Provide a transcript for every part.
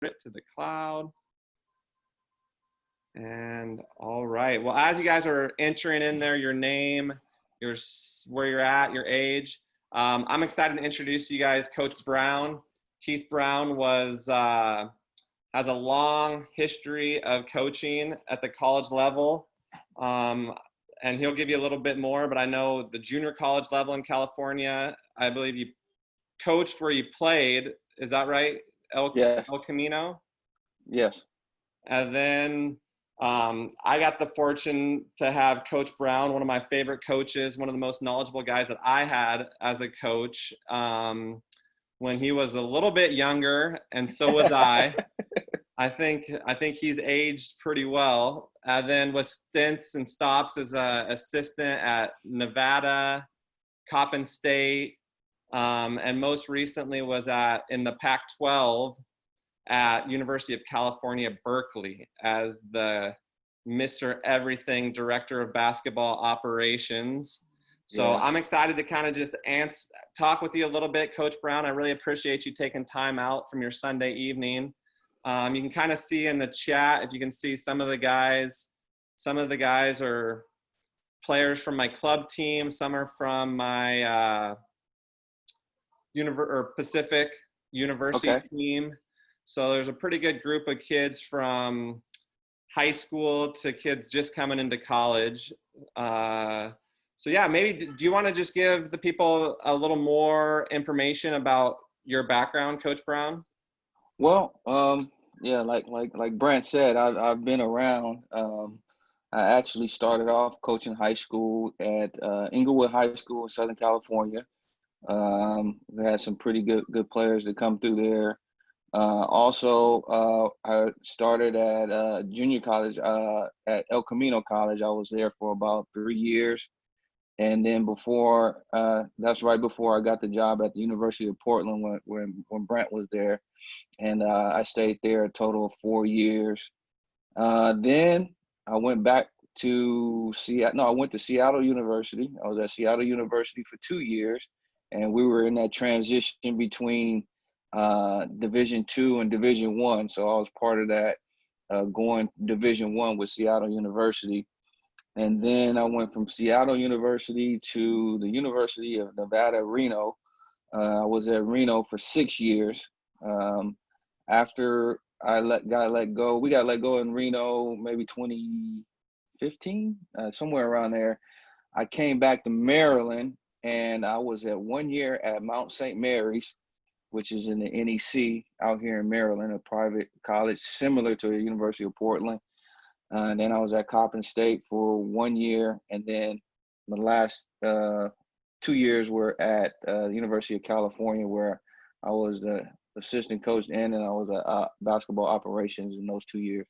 it to the cloud. And all right. Well, as you guys are entering in there, your name, where you're at, your age, I'm excited to introduce you guys Coach Brown. Keith Brown has a long history of coaching at the college level. And he'll give you a little bit more, but I know the junior college level in California, I believe you coached where you played. Is that right? Yes. El Camino? Yes. And then I got the fortune to have Coach Brown, one of my favorite coaches, one of the most knowledgeable guys that I had as a coach when he was a little bit younger, and so was I. I think he's aged pretty well. Then with stints and stops as an assistant at Nevada, Coppin State, and most recently was in the Pac-12 at University of California, Berkeley as the Mr. Everything Director of Basketball Operations. So I'm excited to kind of just talk with you a little bit, Coach Brown. I really appreciate you taking time out from your Sunday evening. You can kind of see in the chat, if you can see some of the guys are players from my club team. Some are from my Pacific University team. So there's a pretty good group of kids from high school to kids just coming into college. So yeah, maybe do you want to just give the people a little more information about your background, Coach Brown? Well, yeah, like Brent said, I've been around. I actually started off coaching high school at Inglewood High School in Southern California. We had some pretty good players that come through there. Also, I started at junior college at El Camino College. I was there for about 3 years. And then that's right before I got the job at the University of Portland when Brent was there. And I stayed there a total of 4 years. Then I went back to Seattle. No, I went to Seattle University. I was at Seattle University for 2 years. And we were in that transition between Division II and Division I. So I was part of that going Division I with Seattle University. And then I went from Seattle University to the University of Nevada, Reno. I was at Reno for 6 years. After I got let go, we got let go in Reno maybe 2015, somewhere around there. I came back to Maryland, and I was at 1 year at Mount St. Mary's, which is in the NEC out here in Maryland, a private college similar to the University of Portland. And then I was at Coppin State for 1 year. And then the last 2 years were at the University of California, where I was the assistant coach and I was at basketball operations in those 2 years.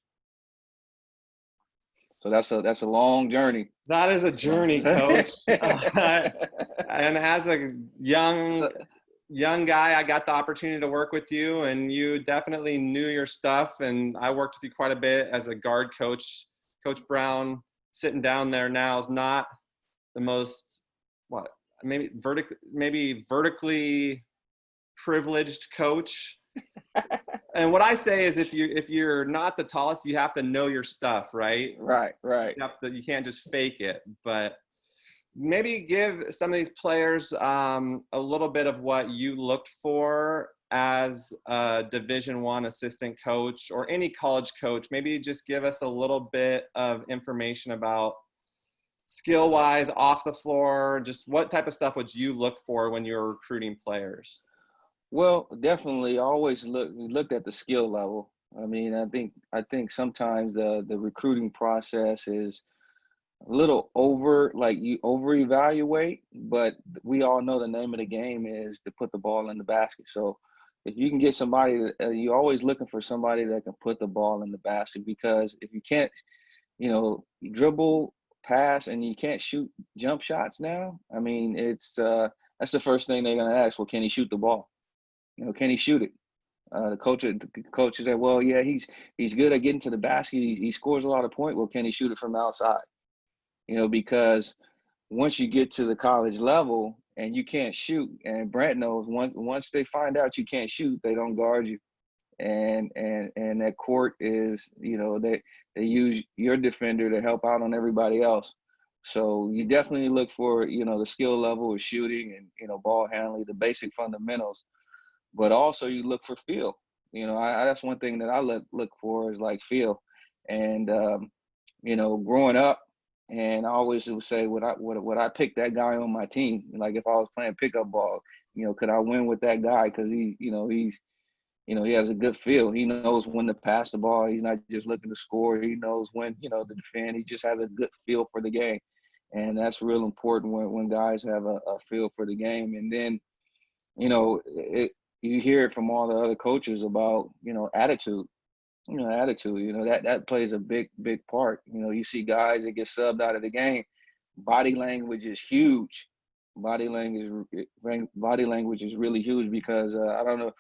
So that's a long journey. That is a journey, Coach. And as a young guy, I got the opportunity to work with you, and you definitely knew your stuff. And I worked with you quite a bit as a guard coach. Coach Brown, sitting down there now, is not the most maybe vertically privileged coach. And what I say is, if you're not the tallest, you have to know your stuff, right? Right. You can't just fake it, but. Maybe give some of these players a little bit of what you looked for as a Division I assistant coach or any college coach. Maybe just give us a little bit of information about skill-wise, off the floor, just what type of stuff would you look for when you're recruiting players? Well, definitely always looked at the skill level. I mean, I think sometimes the recruiting process is a little you over evaluate, but we all know the name of the game is to put the ball in the basket. So if you can get somebody, you're always looking for somebody that can put the ball in the basket, because if you can't, dribble, pass, and you can't shoot jump shots now, I mean, that's the first thing they're going to ask. Well, can he shoot the ball? Can he shoot it? The coach said, well, yeah, he's good at getting to the basket. He scores a lot of points. Well, can he shoot it from the outside? Because once you get to the college level and you can't shoot, and Brent knows once they find out you can't shoot, they don't guard you. and that court is, you know, they use your defender to help out on everybody else. So you definitely look for, you know, the skill level of shooting and, you know, ball handling, the basic fundamentals, but also you look for feel. You know, that's one thing that I look for is like feel. And you know, growing up, and I always would say, would I pick that guy on my team? Like if I was playing pickup ball, you know, could I win with that guy? Because you know, he has a good feel. He knows when to pass the ball. He's not just looking to score. He knows when, you know, to defend. He just has a good feel for the game. And that's real important when guys have a feel for the game. And then, you know, you hear it from all the other coaches about, you know, attitude. You know, attitude, you know, that plays a big part. You know, you see guys that get subbed out of the game. Body language is huge. Body language is really huge because I don't know.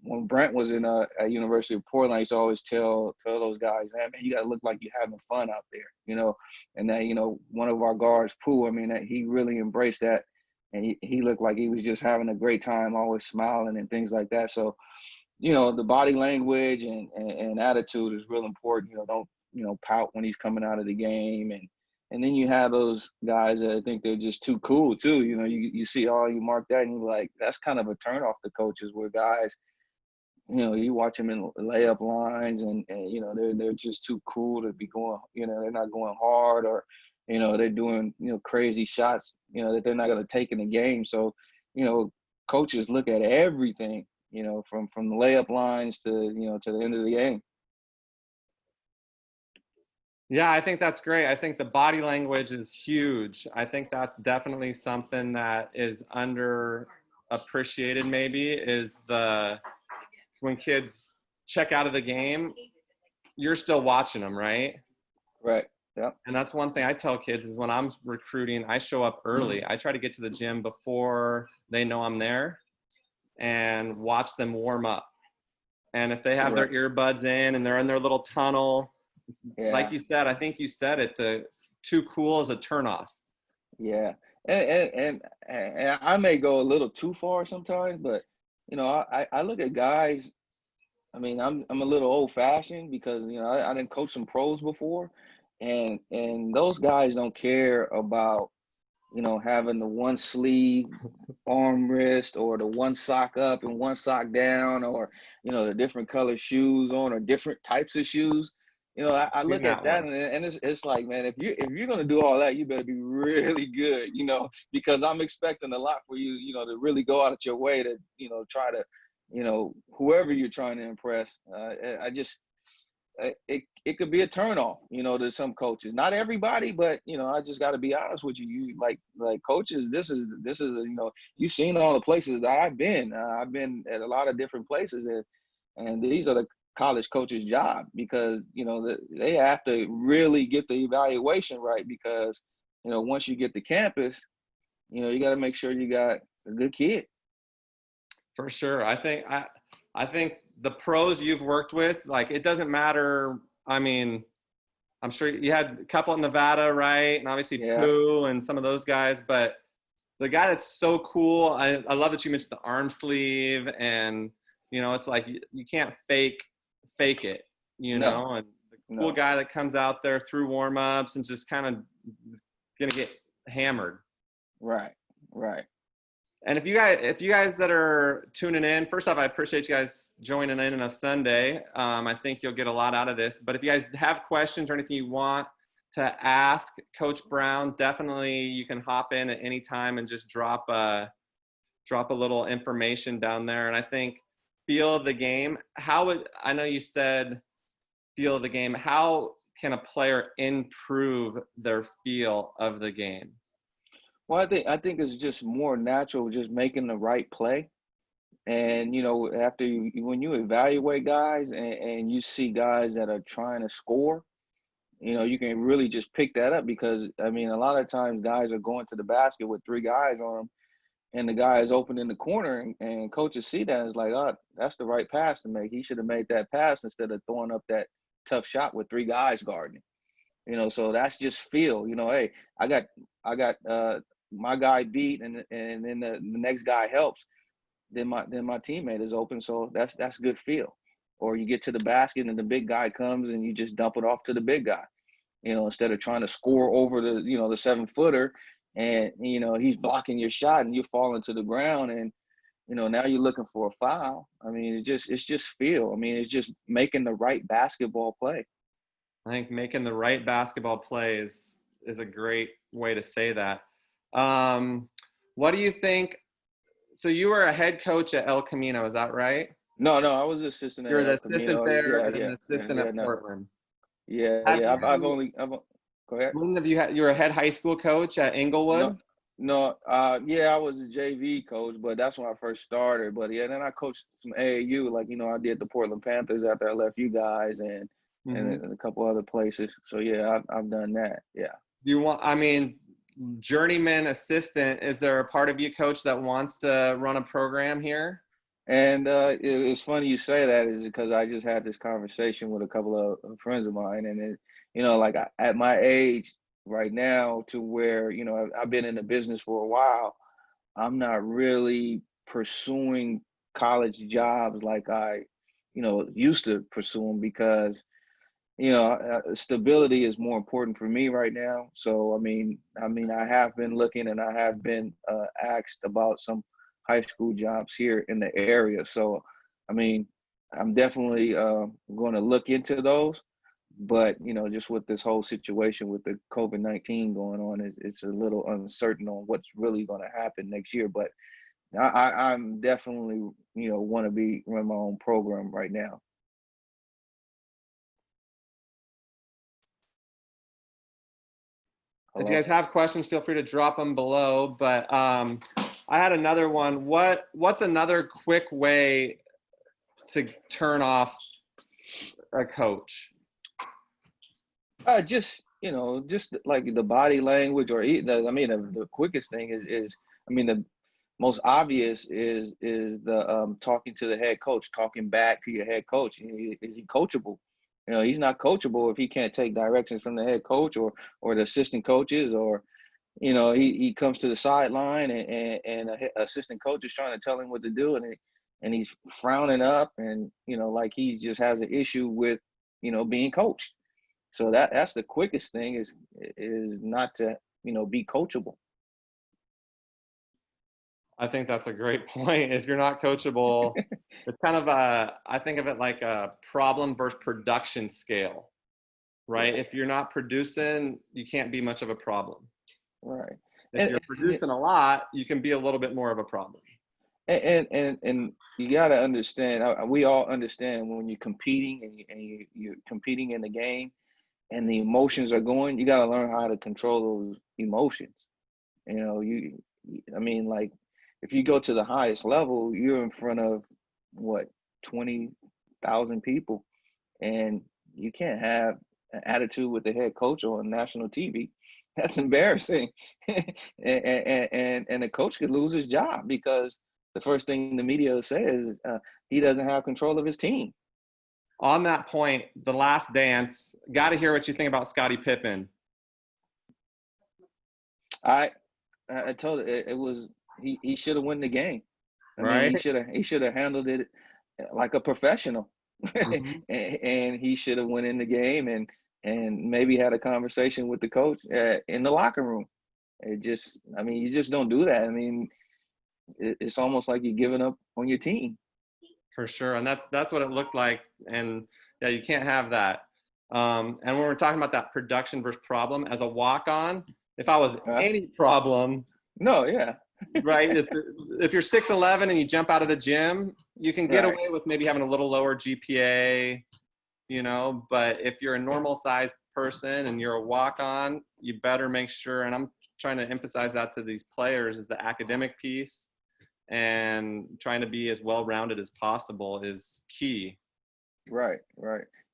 When Brent was in at University of Portland, I used to always tell those guys, man, you gotta look like you're having fun out there, you know. And that, you know, one of our guards, Pooh, I mean, that he really embraced that, and he looked like he was just having a great time, always smiling and things like that. So, you know, the body language and attitude is real important. You know, don't, you know, pout when he's coming out of the game. And then you have those guys that I think they're just too cool too. You know, you see, oh, you mark that and you're like, that's kind of a turn off to coaches where guys, you know, you watch them in layup lines and you know, they're just too cool to be going, you know, they're not going hard, or, you know, they're doing, you know, crazy shots, you know, that they're not going to take in the game. So, you know, coaches look at everything, you know, from the layup lines to, you know, to the end of the game. Yeah, I think that's great. I think the body language is huge. I think that's definitely something that is underappreciated maybe, is the when kids check out of the game, you're still watching them, right? Right. Yeah. And that's one thing I tell kids is when I'm recruiting, I show up early. I try to get to the gym before they know I'm there and watch them warm up. And if they have their Right. earbuds in and they're in their little tunnel, like Yeah. you said, I think you said it, the too cool is a turnoff. Yeah. And I may go a little too far sometimes, but you know, I look at guys. I mean, I'm a little old fashioned because, you know, I didn't coach some pros before, and those guys don't care about, you know, having the one sleeve armrest or the one sock up and one sock down, or, you know, the different color shoes on or different types of shoes. You know, I Seen look at that that one. and it's like, man, if you're gonna do all that, you better be really good, you know, because I'm expecting a lot for you, you know, to really go out of your way to, you know, try to, you know, whoever you're trying to impress. I just it could be a turnoff, you know, to some coaches. Not everybody, but you know, I just got to be honest with you. You like coaches. This is you know, you've seen all the places that I've been. I've been at a lot of different places, and these are the college coaches' job because you know they have to really get the evaluation right because you know once you get to campus, you know you got to make sure you got a good kid. For sure. I think the pros you've worked with, like it doesn't matter. I mean, I'm sure you had a couple in Nevada, right? And obviously Yeah, Pooh and some of those guys, but the guy that's so cool, I love that you mentioned the arm sleeve, and you know, it's like you can't fake it, you no, know, and the cool no, guy that comes out there through warm-ups and just kind of gonna get hammered. right, right. And if you guys that are tuning in, first off, I appreciate you guys joining in on a Sunday. I think you'll get a lot out of this. But if you guys have questions or anything you want to ask Coach Brown, definitely you can hop in at any time and just drop a little information down there. And I think feel of the game. I know you said feel of the game. How can a player improve their feel of the game? Well, I think it's just more natural, just making the right play. And you know, after when you evaluate guys and you see guys that are trying to score, you know, you can really just pick that up because I mean, a lot of times guys are going to the basket with three guys on them, and the guy is open in the corner, and coaches see that and is like, oh, that's the right pass to make. He should have made that pass instead of throwing up that tough shot with three guys guarding. You know, so that's just feel. You know, hey, I got my guy beat, and then the next guy helps. Then my teammate is open, so that's good feel. or you get to the basket and the big guy comes and you just dump it off to the big guy, instead of trying to score over the, the 7-footer, and, he's blocking your shot and you're falling to the ground, and, now you're looking for a foul. I mean, it's just feel. I mean, it's just making the right basketball play. I think making the right basketball play is a great way to say that. What do you think? So you were a head coach at El Camino, is that right? No, I was assistant at You were the El assistant Camino. there Yeah, and yeah, an yeah, assistant yeah. at No, Portland. yeah, Have yeah. you, Go ahead. when have you were a head high school coach at No, Inglewood? no. Yeah, I was a JV coach, but that's when I first started. But yeah, then I coached some AAU, like I did the Portland Panthers after I left you guys, and Mm-hmm. and a couple other places. So yeah, I've done that. Yeah. Do you want, I mean, journeyman assistant, is there a part of you, coach, that wants to run a program here? And it's funny you say that, is because I just had this conversation with a couple of friends of mine, and like at my age right now, to where I've been in the business for a while, I'm not really pursuing college jobs like I, used to pursue them, because stability is more important for me right now. So I have been looking, and I have been asked about some high school jobs here in the area. So I mean, I'm definitely going to look into those. But just with this whole situation with the COVID-19 going on, it's a little uncertain on what's really going to happen next year. But I'm definitely want to run my own program right now. If you Hello? guys have questions, feel free to drop them below. But I had another one. What's another quick way to turn off a coach? Just like the body language, or the quickest thing is the most obvious is the talking to the head coach, talking back to your head coach. Is he coachable? He's not coachable if he can't take directions from the head coach or the assistant coaches, or he comes to the sideline, and a assistant coach is trying to tell him what to do, and he's frowning up, and like he just has an issue with being coached. So that's the quickest thing, is not to be coachable. I think that's a great point. If you're not coachable, it's kind of I think of it like a problem versus production scale, right? Yeah. If you're not producing, you can't be much of a problem. Right. If And you're producing a lot, you can be a little bit more of a problem. and you got to understand. We all understand when you're competing, and you're competing in the game, and the emotions are going. You got to learn how to control those emotions. Like, if you go to the highest level, you're in front of what, 20,000 people, and you can't have an attitude with the head coach on national TV. That's embarrassing. And the coach could lose his job, because the first thing the media says is he doesn't have control of his team. On that point, The Last Dance, got to hear what you think about Scottie Pippen. I told it was he should have won the game. I mean, Right? he should have handled it like a professional, Mm-hmm. and he should have went in the game, and maybe had a conversation with the coach in the locker room. You just don't do that. I mean, it's almost like you're giving up on your team. For sure, and that's what it looked like. And yeah, you can't have that. And when we're talking about that production versus problem, as a walk-on, if I was any problem, No, yeah, right? If you're 6'11" and you jump out of the gym, you can get right, away with maybe having a little lower GPA, But if you're a normal sized person and you're a walk-on, you better make sure. And I'm trying to emphasize that to these players, is the academic piece, and trying to be as well-rounded as possible is key. right.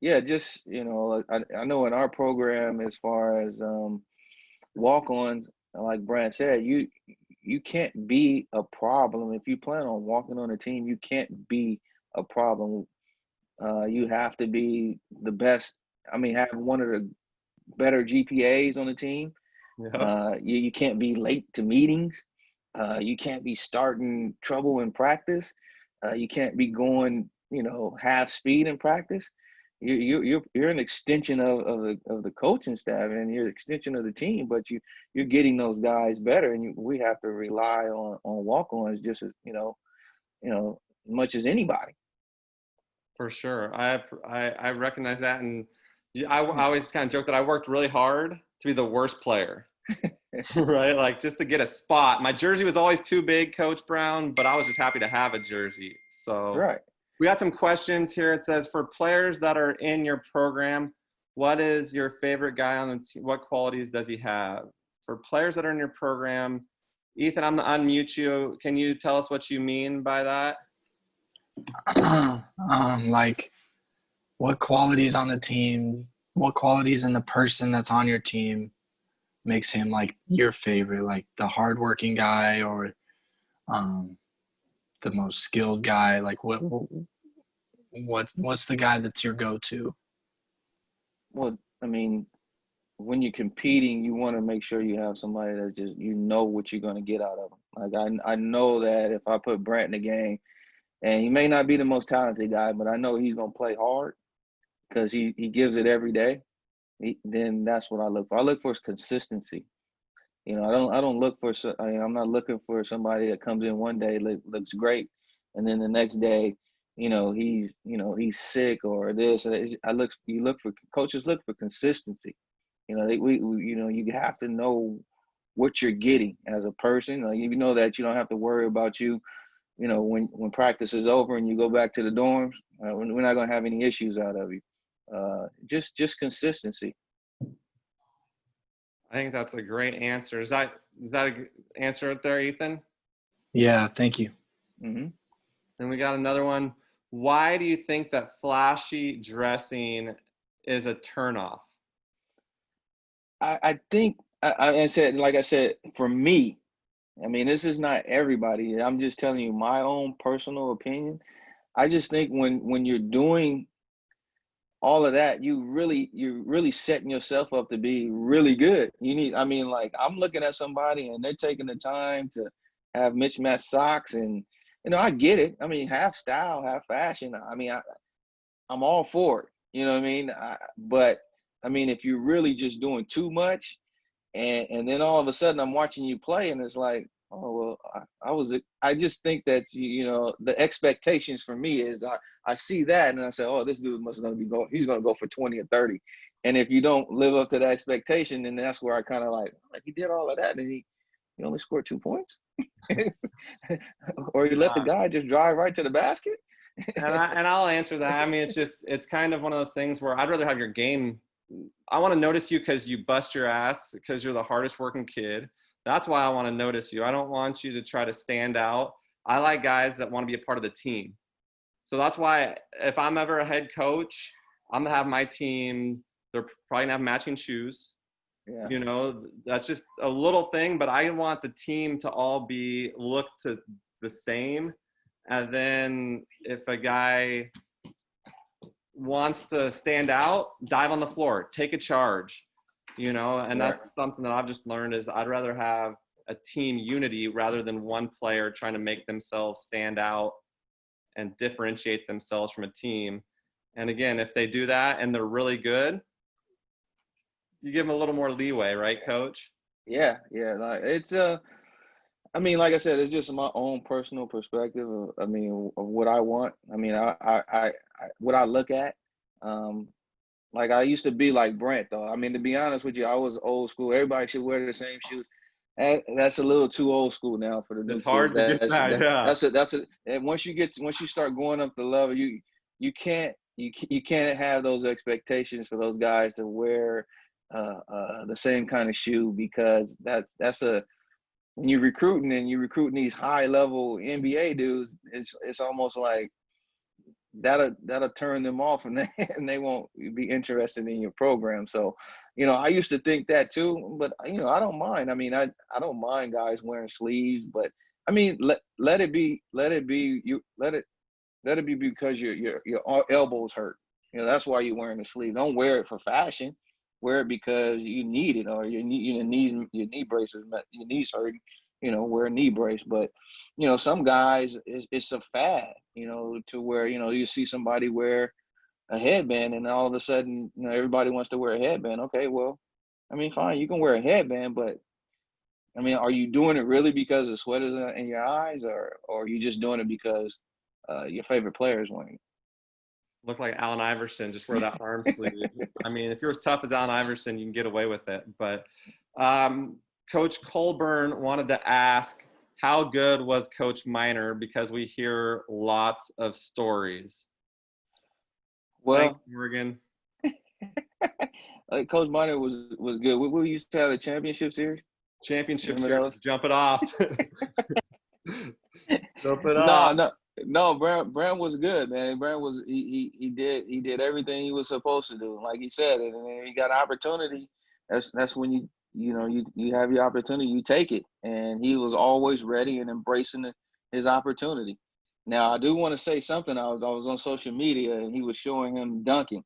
Yeah, just I know in our program, as far as walk-ons, like Brad said, you can't be a problem if you plan on walking on a team. You can't be a problem. You have to be the best. I mean, have one of the better GPAs on the team. Yeah. You can't be late to meetings. You can't be starting trouble in practice. You can't be going half speed in practice, you're an extension of the coaching staff, and you're an extension of the team. But you're getting those guys better, and we have to rely on walk-ons just as much as anybody. For sure. I recognize that. And I always kind of joke that I worked really hard to be the worst player, right? Like just to get a spot. My jersey was always too big, Coach Brown, but I was just happy to have a jersey. So Right. we got some questions here. It says, for players that are in your program, what is your favorite guy on the team? What qualities does he have? For players that are in your program, Ethan, I'm going to unmute you. Can you tell us what you mean by that? Like what qualities on the team, what qualities in the person that's on your team makes him like your favorite, like the hardworking guy or the most skilled guy? Like what's the guy that's your go-to? Well, I mean, when you're competing, you want to make sure you have somebody that's just what you're going to get out of them. Like I know that if I put Brent in the game, and he may not be the most talented guy, but I know he's going to play hard because he gives it every day. Then that's what I look for. I look for consistency. I don't look for. I'm not looking for somebody that comes in one day looks great, and then the next day, he's sick or this. Coaches look for consistency. You have to know what you're getting as a person. Like, you know that you don't have to worry about when practice is over and you go back to the dorms. We're not going to have any issues out of you. Just consistency. I think that's a great answer. Is that a good answer right there, Ethan? Yeah, thank you. Mm-hmm. And we got another one. Why do you think that flashy dressing is a turnoff? I think I said, for me, I mean, this is not everybody. I'm just telling you my own personal opinion. I just think when you're doing all of that, you're really setting yourself up to be really good. I'm looking at somebody and they're taking the time to have mismatched socks, and I get it. I mean, half style, half fashion. I mean, I'm all for it. You know what I mean? But I mean, if you're really just doing too much, and then all of a sudden I'm watching you play, and it's like, oh well, I just think that the expectations for me is I see that and I say, oh, this dude he's gonna go for 20 or 30, and if you don't live up to the expectation, then that's where I kind of like he did all of that and he only scored 2 points, or you let the guy just drive right to the basket. and I'll answer that. I mean, it's kind of one of those things where I'd rather have your game. I want to notice you because you bust your ass, because you're the hardest working kid. That's why I want to notice you. I don't want you to try to stand out. I like guys that want to be a part of the team. So that's why if I'm ever a head coach, I'm going to have my team, they're probably going to have matching shoes. Yeah. That's just a little thing, but I want the team to all look to the same. And then if a guy wants to stand out, dive on the floor, take a charge, and that's something that I've just learned is I'd rather have a team unity rather than one player trying to make themselves stand out and differentiate themselves from a team. And again, if they do that and they're really good, you give them a little more leeway, right, Coach? Yeah. Like it's I mean, like I said, it's just my own personal perspective of what I want. I mean, I what I look at. Like I used to be like Brent, though. I mean, to be honest with you, I was old school. Everybody should wear the same shoes. That's a little too old school now for the new kids. It's hard to get that, yeah. That's it. And once you start going up the level, you can't have those expectations for those guys to wear the same kind of shoe, because when you're recruiting these high level NBA dudes, it's almost like that'll turn them off, and they won't be interested in your program. So, I used to think that too, but I don't mind. I mean, I don't mind guys wearing sleeves, but I mean, let it be because your elbows hurt. That's why you're wearing a sleeve. Don't wear it for fashion. Wear it because you need it, or your knee braces, your knees hurting. wear a knee brace. But some guys, it's a fad, to where you see somebody wear a headband, and all of a sudden, everybody wants to wear a headband. Okay, well, I mean, fine, you can wear a headband, but I mean, are you doing it really because the sweat is in your eyes, or are you just doing it because your favorite player is wearing Look like Allen Iverson, just wear that arm sleeve. I mean, if you're as tough as Allen Iverson, you can get away with it. But Coach Colburn wanted to ask, how good was Coach Miner? Because we hear lots of stories. it? Well, Thanks, Morgan. Coach Miner was good. We used to have the championship series. Championship Remember series, those? just jump it off. Jump it No, off. no. Brand was good, man. Brand was he did everything he was supposed to do, like he said. And then he got opportunity. That's when you have your opportunity, you take it. And he was always ready and embracing his opportunity. Now I do want to say something. I was on social media and he was showing him dunking,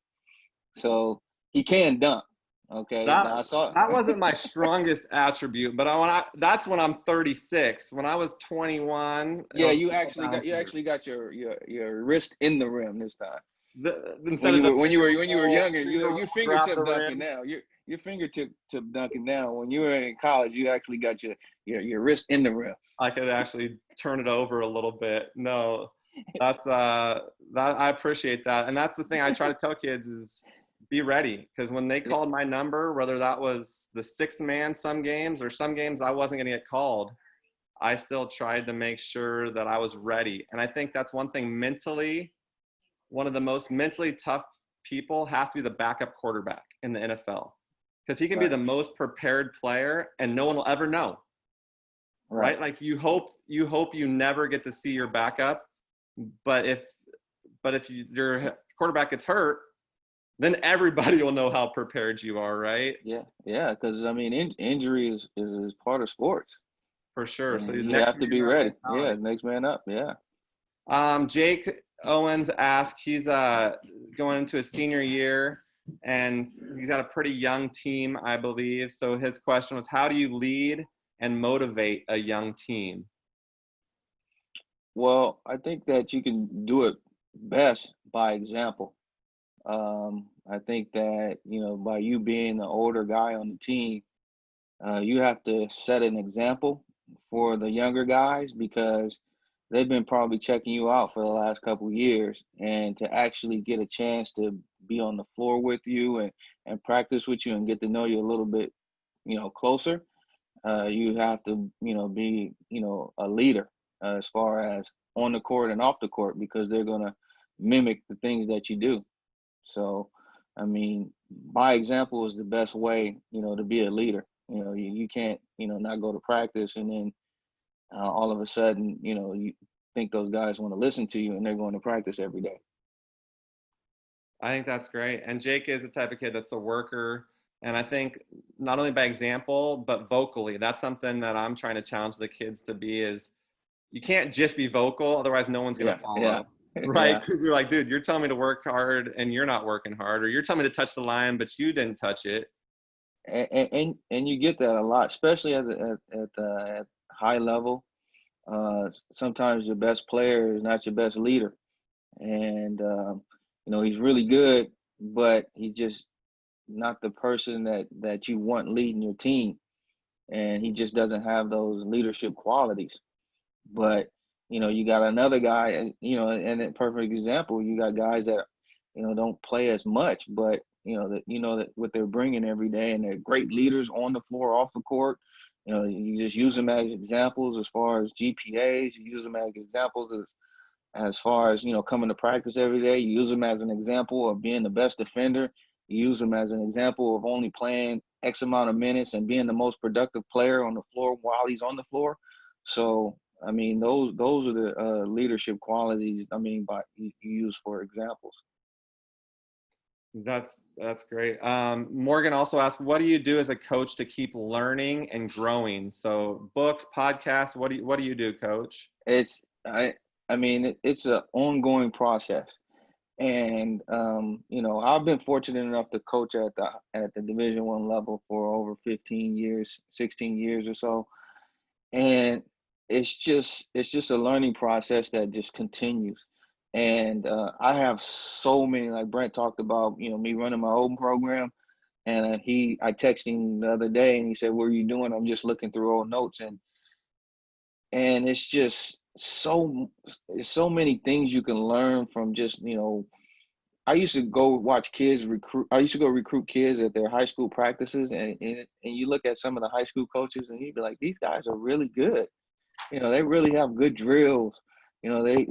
so he can dunk. Okay, now I saw. That wasn't my strongest attribute, but that's when I'm 36. When I was 21, it Yeah, was you all actually got bouncers. your wrist in the rim this time. Instead of the When you were finger younger, roll, your grab the fingertip dunking rim, now. Your fingertip dunking now. When you were in college, you actually got your wrist in the rim. I could actually turn it over a little bit. No, that's that I appreciate that, and that's the thing I try to tell kids is be ready, because when they Yeah, called my number, whether that was the sixth man some games or some games I wasn't going to get called, I still tried to make sure that I was ready. And I think that's one thing mentally, one of the most mentally tough people has to be the backup quarterback in the NFL, because he can be right, the most prepared player and no one will ever know, right. right? Like you hope you never get to see your backup, but if your quarterback gets hurt, then everybody will know how prepared you are, right? Yeah, yeah. Because I mean, injury is part of sports, For sure. So and the you next have to man be up ready. Yeah, mentality. next man up. Yeah. Jake Owens asked, he's going into his senior year and he's got a pretty young team, I believe. So his question was, how do you lead and motivate a young team? Well, I think that you can do it best by example. I think that by you being the older guy on the team, you have to set an example for the younger guys because they've been probably checking you out for the last couple of years, and to actually get a chance to be on the floor with you and practice with you and get to know you a little bit, closer. You have to, be, a leader as far as on the court and off the court because they're gonna mimic the things that you do. So, I mean, by example is the best way, to be a leader. You can't, not go to practice and then all of a sudden, you think those guys want to listen to you and they're going to practice every day. I think that's great. And Jake is the type of kid that's a worker. And I think not only by example, but vocally, that's something that I'm trying to challenge the kids to be is you can't just be vocal. Otherwise no one's going Yeah, to yeah, follow. Right. yeah. Because you're like, dude, you're telling me to work hard and you're not working hard, or you're telling me to touch the line, but you didn't touch it. And you get that a lot, especially at high level. Sometimes your best player is not your best leader, and he's really good, but he's just not the person that you want leading your team, and he just doesn't have those leadership qualities. But you got another guy, and and a perfect example, you got guys that don't play as much, but that what they're bringing every day, and they're great leaders on the floor, off the court. You just use them as examples as far as GPAs. You use them as examples as far as coming to practice every day. You use them as an example of being the best defender. You use them as an example of only playing X amount of minutes and being the most productive player on the floor while he's on the floor. So I mean, those are the leadership qualities. I mean, by you use for examples. That's great. Morgan also asked, what do you do as a coach to keep learning and growing? So books, podcasts, what do you do, coach? It's I mean it's an ongoing process, and I've been fortunate enough to coach at the Division I level for over 15 years, 16 years or so, and it's just a learning process that just continues. And I have so many, like Brent talked about, me running my own program. And I texted him the other day, and he said, "What are you doing?" I'm just looking through old notes, and it's just so many things you can learn from just I used to go watch kids recruit. I used to go recruit kids at their high school practices, and you look at some of the high school coaches, and you'd be like, these guys are really good. They really have good drills. They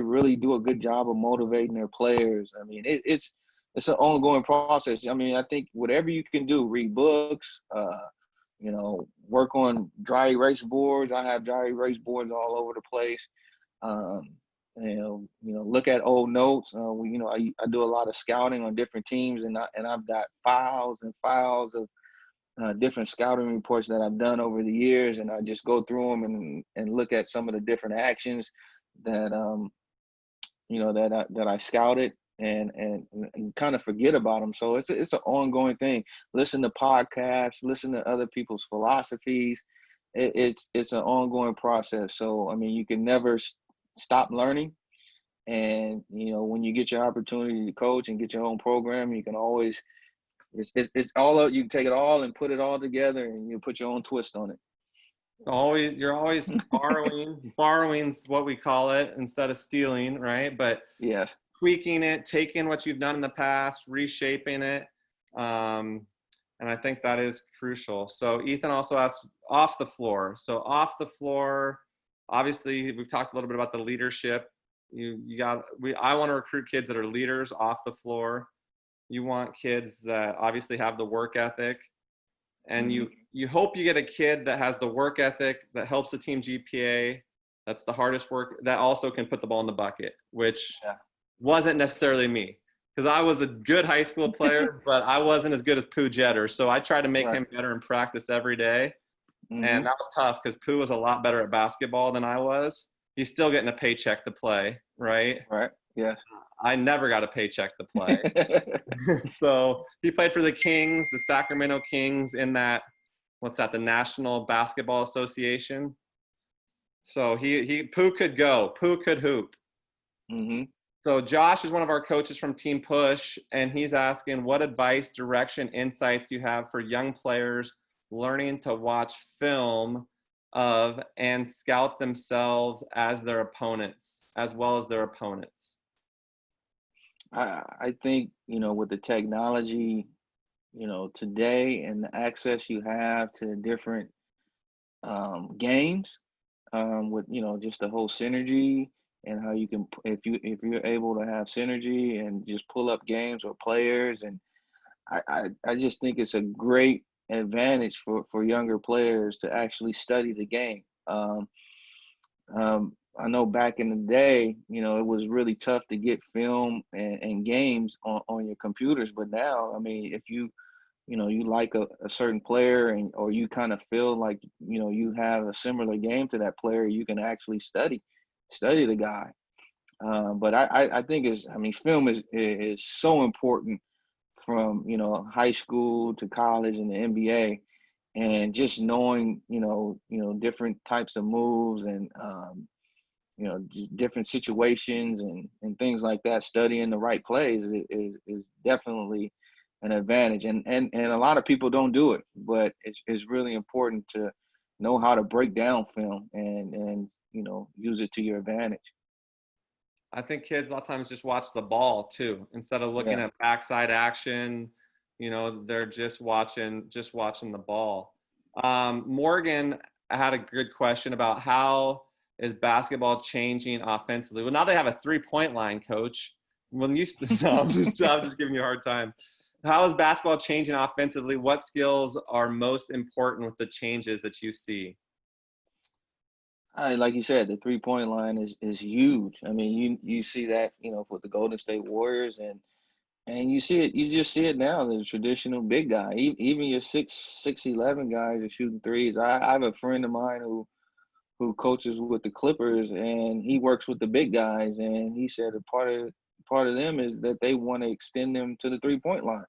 really do a good job of motivating their players. I mean, it's an ongoing process. I mean, I think whatever you can do, read books, work on dry erase boards. I have dry erase boards all over the place. Um, look at old notes. I do a lot of scouting on different teams, and I've got files and files of different scouting reports that I've done over the years, and I just go through them and look at some of the different actions that that I scouted, and kind of forget about them. So it's an ongoing thing. Listen to podcasts, listen to other people's philosophies. It's an ongoing process. So I mean, you can never stop learning. And when you get your opportunity to coach and get your own program, you can always it's all up. You can take it all and put it all together, and you put your own twist on it. So you're always borrowing's what we call it instead of stealing, right? But Yes. tweaking it, taking what you've done in the past, reshaping it. And I think that is crucial. So Ethan also asked off the floor. So off the floor, obviously we've talked a little bit about the leadership. I want to recruit kids that are leaders off the floor. You want kids that obviously have the work ethic, and you hope you get a kid that has the work ethic that helps the team GPA. That's the hardest work, that also can put the ball in the bucket, which wasn't necessarily me, because I was a good high school player, but I wasn't as good as Pooh Jeter. So I tried to make him better in practice every day. And that was tough because Pooh was a lot better at basketball than I was. He's still getting a paycheck to play, right? Right. Yes. I never got a paycheck to play. So he played for the Kings, the Sacramento Kings, in that, what's that, the National Basketball Association. So Pooh could go. Pooh could hoop. So Josh is one of our coaches from Team Push, and he's asking, what advice, direction, insights do you have for young players learning to watch film of and scout themselves as their opponents, as well as their opponents? I think, with the technology, today, and the access you have to different games, with, just the whole synergy, and how you can, if you're able to have synergy and just pull up games or players. And I just think it's a great advantage for younger players to actually study the game. I know back in the day, it was really tough to get film and games on your computers. But now, I mean, if you like a certain player, or you kind of feel like, you have a similar game to that player, you can actually study the guy. But I think film is so important from, high school to college and the NBA, and just knowing, different types of moves, and, just different situations, and things like that. Studying the right plays is definitely an advantage. And a lot of people don't do it, but it's really important to know how to break down film and use it to your advantage. I think kids a lot of times just watch the ball too, instead of looking at backside action. They're just watching the ball. Morgan had a good question about how is basketball changing offensively. Well, now they have a 3-point line, coach. When you no, I'm just giving you a hard time. How is basketball changing offensively? What skills are most important with the changes that you see? Like you said, the 3-point line is huge. I mean, you see that, for the Golden State Warriors, and you just see it now. The traditional big guy, even your 6'11" guys are shooting threes. I have a friend of mine who coaches with the Clippers, and he works with the big guys, and he said a part of them is that they want to extend them to the 3-point line.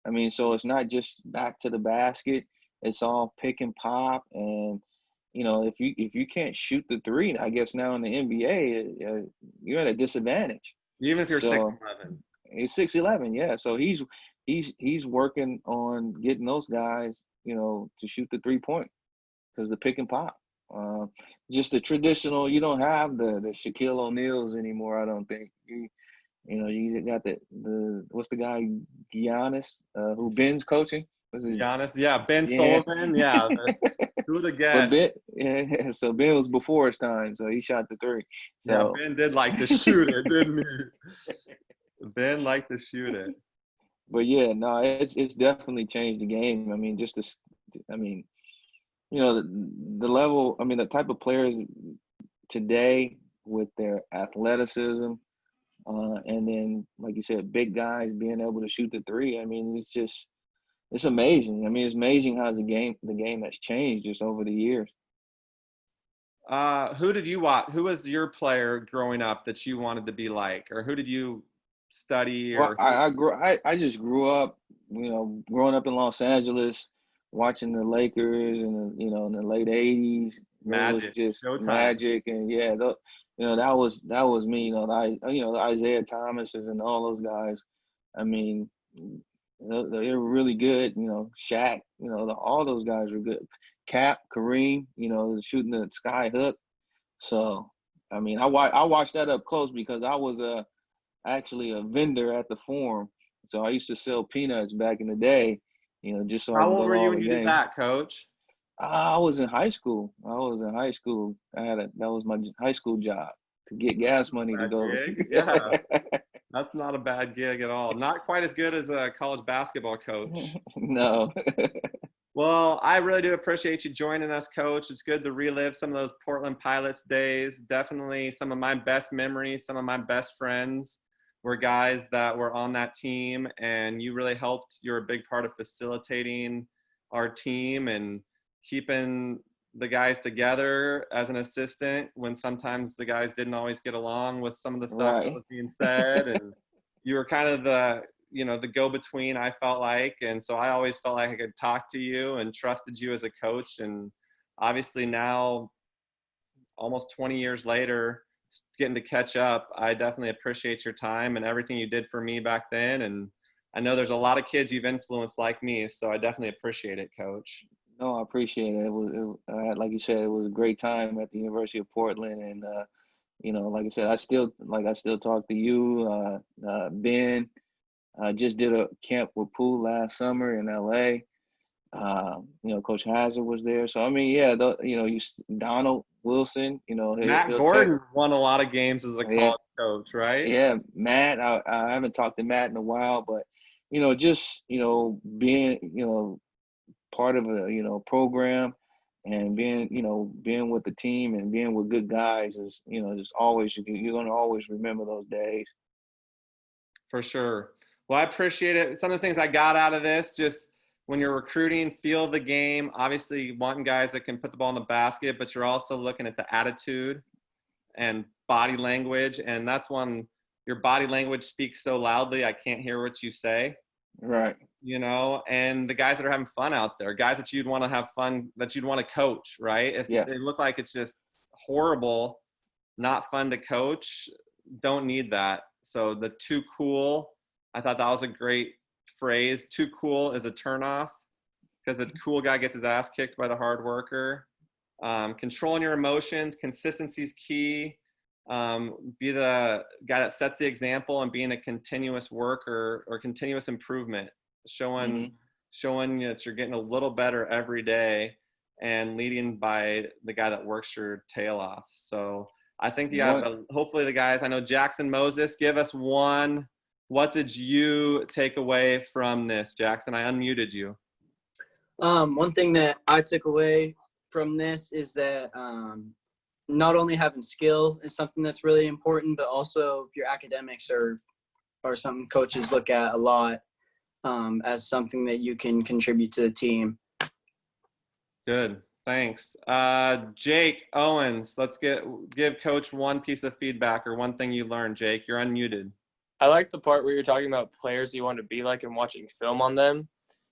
I mean, so it's not just back to the basket; it's all pick and pop, and if you can't shoot the three, I guess now in the NBA, you're at a disadvantage. Even if you're So 6'11". he's 6'11", yeah. So he's working on getting those guys, to shoot the 3-point because the pick and pop. Just the traditional. You don't have the Shaquille O'Neals anymore. I don't think. You got the what's the guy Giannis who Ben's coaching? Was it? Giannis, yeah, Ben Yeah. Sullivan, yeah. Who would have But guessed? so Ben was before his time, so he shot the three. Yeah, So, Ben did like to shoot it, didn't he? Ben liked to shoot it. but yeah, no, it's definitely changed the game. I mean, I mean, the level. I mean, the type of players today with their athleticism, and then like you said, big guys being able to shoot the three. I mean, it's amazing. I mean, it's amazing how the game has changed just over the years. Who did you watch? Who was your player growing up that you wanted to be like, or who did you study? Well, Or I just grew up, growing up in Los Angeles, watching the Lakers in the late '80s. It was Magic, just Showtime. magic, and yeah, that was me. The Isaiah Thomases and all those guys. I mean, they were really good. Shaq. All those guys were good. Cap, Kareem. Shooting the sky hook. So, I mean, I watched that up close because I was actually a vendor at the Forum. So I used to sell peanuts back in the day, just so I How can old go were to you all when the you did games. that, Coach? I was in high school. That was my high school job to get gas money to Bad go. gig? Yeah, that's not a bad gig at all. Not quite as good as a college basketball coach. No. Well, I really do appreciate you joining us, Coach. It's good to relive some of those Portland Pilots days. Definitely some of my best memories, some of my best friends were guys that were on that team, and you really helped. You're a big part of facilitating our team and keeping the guys together as an assistant when sometimes the guys didn't always get along with some of the stuff that Right. was being said. And you were kind of the go-between, I felt like. And so I always felt like I could talk to you and trusted you as a coach. And obviously now, almost 20 years later, getting to catch up, I definitely appreciate your time and everything you did for me back then. And I know there's a lot of kids you've influenced like me, so I definitely appreciate it, Coach. No, I appreciate it. Like you said, it was a great time at the University of Portland, and like I said, I still talk to you, Ben. I just did a camp with Poole last summer in LA. Coach Hazard was there. So I mean, yeah, Donald Wilson. Matt He'll Gordon won a lot of games as a yeah, college coach, right? yeah. Matt, I haven't talked to Matt in a while, but just being part of a program and being with the team and being with good guys is just always you're gonna always remember those days. For sure. Well, I appreciate it. Some of the things I got out of this, just when you're recruiting, feel the game. Obviously, wanting guys that can put the ball in the basket, but you're also looking at the attitude and body language. And that's when your body language speaks so loudly, I can't hear what you say. Right. And the guys that are having fun out there, guys that you'd want to have fun, that you'd want to coach, right? If Yes. they look like it's just horrible, not fun to coach, don't need that. So the too cool, I thought that was a great phrase. Too cool is a turnoff because a cool guy gets his ass kicked by the hard worker. Controlling your emotions, consistency is key. Be the guy that sets the example and being a continuous worker or continuous improvement, showing that you're getting a little better every day and leading by the guy that works your tail off. So I think hopefully the guys, I know Jackson Moses, give us one. What did you take away from this, Jackson? I unmuted you. One thing that I took away from this is that not only having skill is something that's really important, but also your academics are something coaches look at a lot as something that you can contribute to the team. Good. Thanks. Jake Owens, let's give Coach one piece of feedback or one thing you learned. Jake, you're unmuted. I like the part where you're talking about players you want to be like and watching film on them.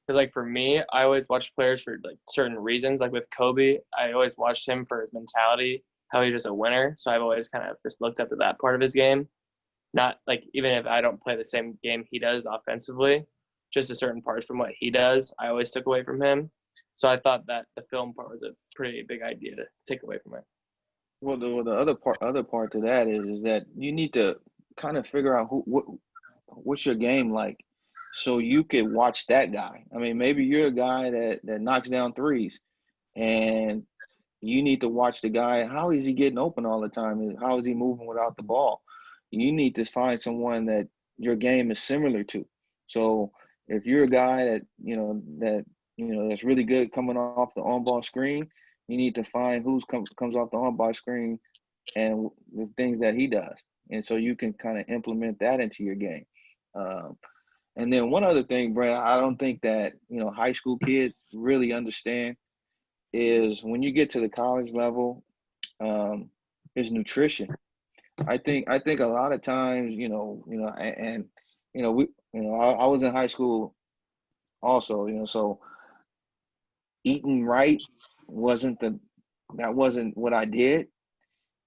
Because, like, for me, I always watch players for, like, certain reasons. Like, with Kobe, I always watched him for his mentality, how he's just a winner. So I've always kind of just looked up to that part of his game. Not, like, even if I don't play the same game he does offensively, just a certain parts from what he does, I always took away from him. So I thought that the film part was a pretty big idea to take away from it. Well, the other part to that is that you need to kind of figure out what's your game like, so you could watch that guy. I mean, maybe you're a guy that knocks down threes, and you need to watch the guy. How is he getting open all the time? How is he moving without the ball? You need to find someone that your game is similar to. So if you're a guy that's really good coming off the on-ball screen, you need to find comes off the on-ball screen and the things that he does. And so you can kind of implement that into your game. And then one other thing, Brent, I don't think that, high school kids really understand is when you get to the college level, is nutrition. I think a lot of times, I was in high school also, so eating right wasn't what I did,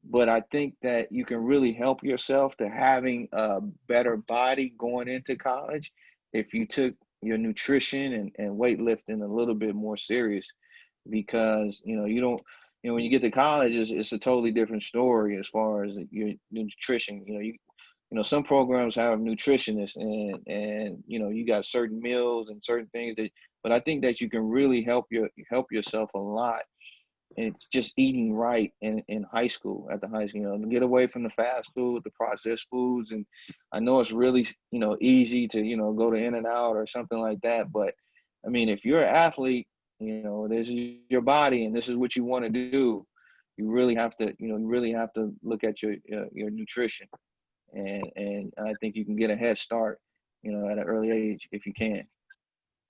but I think that you can really help yourself to having a better body going into college if you took your nutrition and weightlifting a little bit more serious, because you don't when you get to college, it's a totally different story as far as your nutrition. Some programs have nutritionists, and you got certain meals and certain things but I think that you can really help yourself a lot. And it's just eating right in high school, at the high school, get away from the fast food, the processed foods. And I know it's really, easy to, go to In-N-Out or something like that. But I mean, if you're an athlete, this is your body and this is what you want to do, you really have to, look at your nutrition. And I think you can get a head start, at an early age if you can.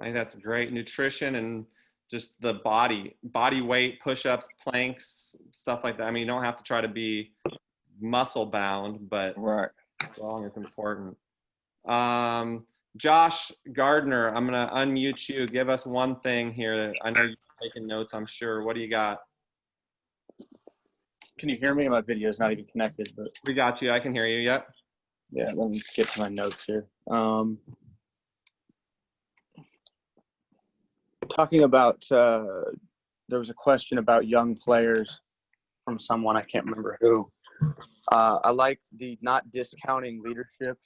I think that's great. Nutrition and just the body weight, push-ups, planks, stuff like that. I mean, you don't have to try to be muscle bound, but Right. strong is important. Josh Gardner, I'm going to unmute you. Give us one thing here. I know you're taking notes, I'm sure. What do you got? Can you hear me? My video is not even connected, but We got you. I can hear you. Yep. yeah, let me get to my notes here. Talking about, there was a question about young players from someone, I can't remember who. I like the not discounting leadership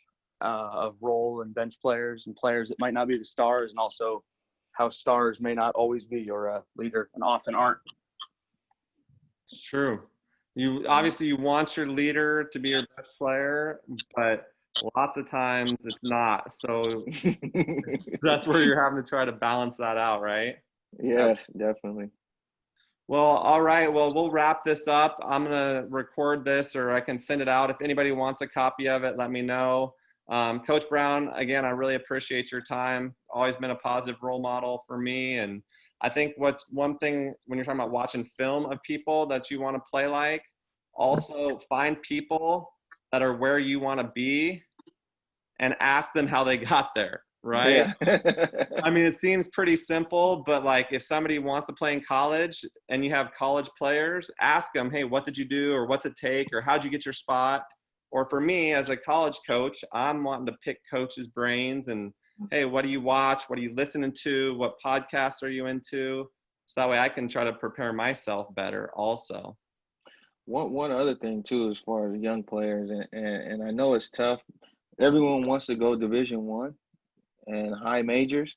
of role and bench players and players that might not be the stars, and also how stars may not always be your leader and often aren't. It's true. You obviously you want your leader to be your best player, but lots of times it's not. So that's where you're having to try to balance that out, right? Yes, definitely. Well, all right. Well, we'll wrap this up. I'm going to record this, or I can send it out. If anybody wants a copy of it, let me know. Coach Brown, again, I really appreciate your time. Always been a positive role model for me. And I think one thing when you're talking about watching film of people that you want to play like, also find people that are where you want to be and ask them how they got there, right? Yeah. I mean, it seems pretty simple, but like if somebody wants to play in college and you have college players, ask them, hey, what did you do, or what's it take, or how'd you get your spot? Or for me as a college coach, I'm wanting to pick coaches' brains and, hey, what do you watch? What are you listening to? What podcasts are you into? So that way I can try to prepare myself better also. One other thing too, as far as young players, and I know it's tough. Everyone wants to go Division I and high majors,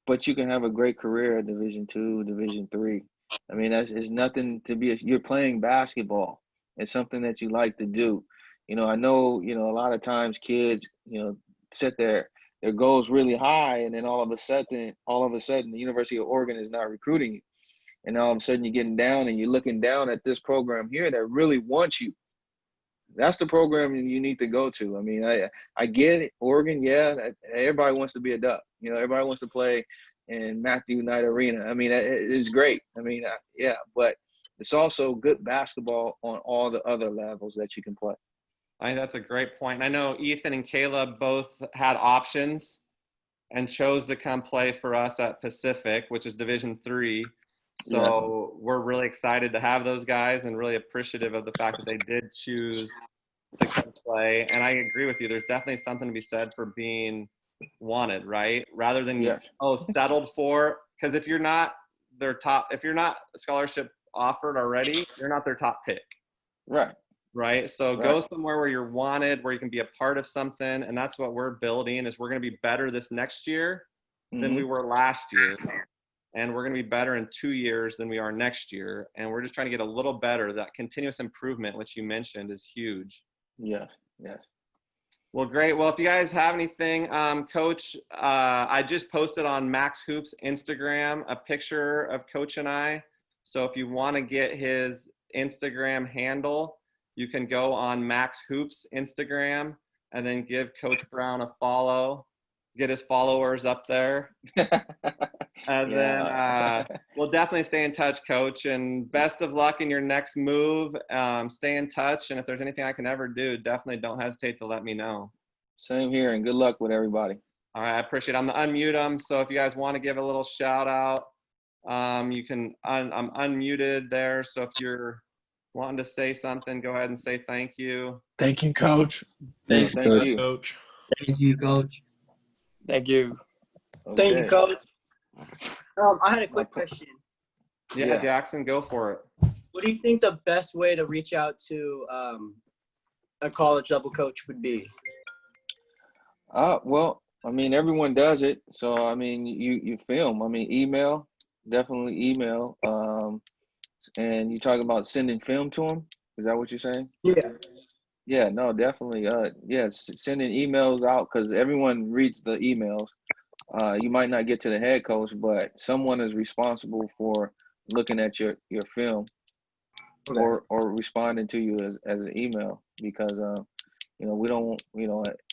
but you can have a great career at Division II, Division III. I mean, it's nothing to be. You're playing basketball. It's something that you like to do. I know. A lot of times kids, set their goals really high, and then all of a sudden, the University of Oregon is not recruiting you. And all of a sudden you're getting down and you're looking down at this program here that really wants you. That's the program you need to go to. I mean, I get it. Oregon, yeah, everybody wants to be a Duck. Everybody wants to play in Matthew Knight Arena. I mean, it's great. I mean, yeah, but it's also good basketball on all the other levels that you can play. I think that's a great point. I know Ethan and Caleb both had options and chose to come play for us at Pacific, which is Division III. So we're really excited to have those guys and really appreciative of the fact that they did choose to come play. And I agree with you. There's definitely something to be said for being wanted, right? Rather than Yes. settled for. Because if you're not if you're not scholarship offered already, you're not their top pick. Right. Right. So go Right. somewhere where you're wanted, where you can be a part of something. And that's what we're building is we're going to be better this next year than we were last year. And we're going to be better in 2 years than we are next year. And we're just trying to get a little better. That continuous improvement, which you mentioned, is huge. Yes. Yes. Well, great. Well, if you guys have anything, Coach, I just posted on Max Hoops Instagram a picture of Coach and I. So if you want to get his Instagram handle, you can go on Max Hoops Instagram and then give Coach Brown a follow, get his followers up there. And then we'll definitely stay in touch, Coach, and best of luck in your next move. Stay in touch. And if there's anything I can ever do, definitely don't hesitate to let me know. Same here, and good luck with everybody. All right. I appreciate it. I'm going to unmute them. So if you guys want to give a little shout out, you can, I'm unmuted there. So if you're wanting to say something, go ahead and say thank you. Thank you, Coach. Thank you. Coach. Thank you, Coach. Thank you. Thank you, Okay. Coach. I had a quick question. Yeah, Yeah. Jackson, go for it. What do you think the best way to reach out to a college level coach would be? Well, I mean, everyone does it. So, I mean, you film. I mean, email, definitely email. And you talk about sending film to them. Is that what you're saying? Yeah. Yeah, no, definitely. Sending emails out because everyone reads the emails. You might not get to the head coach, but someone is responsible for looking at your film or responding to you as an email because, we don't,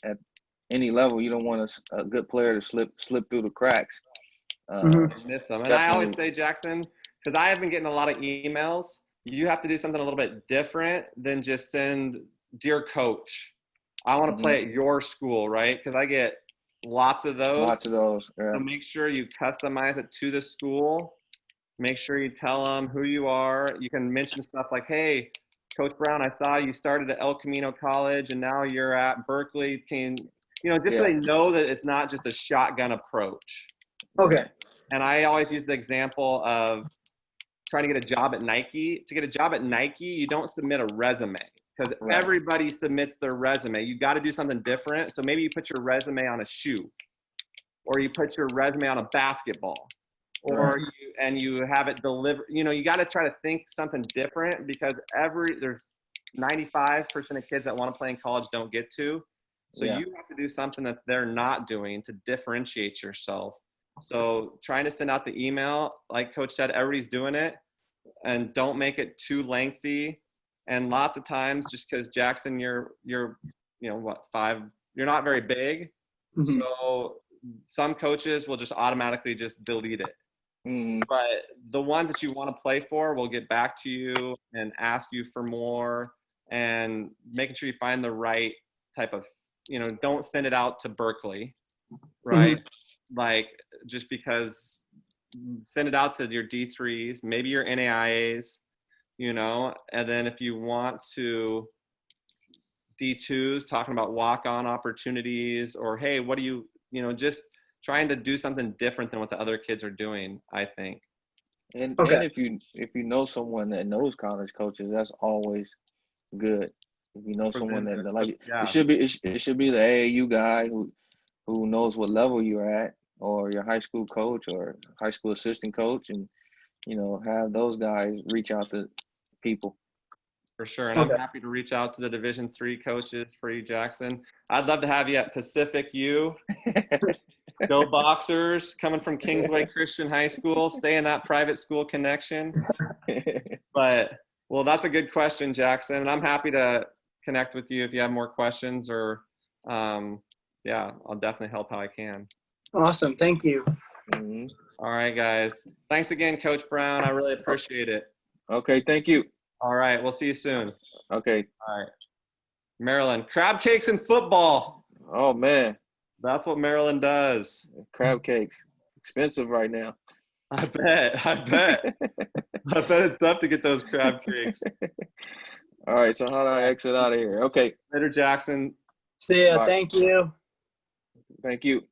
at any level, you don't want a good player to slip through the cracks. Miss them. And I always say, Jackson, because I have been getting a lot of emails, you have to do something a little bit different than just send, dear coach, I want to play at your school, right? Because I get lots of those. Yeah. So make sure you customize it to the school. Make sure you tell them who you are. You can mention stuff like, hey, Coach Brown, I saw you started at El Camino College and now you're at Berkeley. So they know that it's not just a shotgun approach. Okay. And I always use the example of trying to get a job at Nike. To get a job at Nike, you don't submit a resume because everybody submits their resume. You got to do something different. So maybe you put your resume on a shoe, or you put your resume on a basketball, or you have it delivered. You got to try to think something different because there's 95% of kids that want to play in college don't get to. So you have to do something that they're not doing to differentiate yourself. So trying to send out the email, like Coach said, everybody's doing it, and don't make it too lengthy. And lots of times, just because Jackson, you're 5, you're not very big. Mhm. So some coaches will just automatically just delete it. But the ones that you want to play for will get back to you and ask you for more, and making sure you find the right type of, don't send it out to Berkeley, right? Like, just because, send it out to your D3s, maybe your NAIAs, and then if you want to D2s, talking about walk-on opportunities, or, hey, what do you, just trying to do something different than what the other kids are doing, I think. And if you know someone that knows college coaches, that's always good. If you know someone that it should be the AAU guy who knows what level you're at, or your high school coach or high school assistant coach, and have those guys reach out to people. For sure. And I'm happy to reach out to the Division III coaches for you, Jackson. I'd love to have you at Pacific U. Go Boxers, coming from Kingsway Christian High School. Stay in that private school connection. But, well, that's a good question, Jackson. And I'm happy to connect with you if you have more questions, or, I'll definitely help how I can. Awesome. Thank you. All right, guys. Thanks again, Coach Brown. I really appreciate it. Okay, thank you. All right, we'll see you soon. Okay. All right. Maryland, crab cakes and football. Oh, man. That's what Maryland does. Crab cakes, expensive right now. I bet. I bet it's tough to get those crab cakes. All right, so how do I exit out of here? Okay, Later, Jackson. See ya. Bye. Thank you. thank you.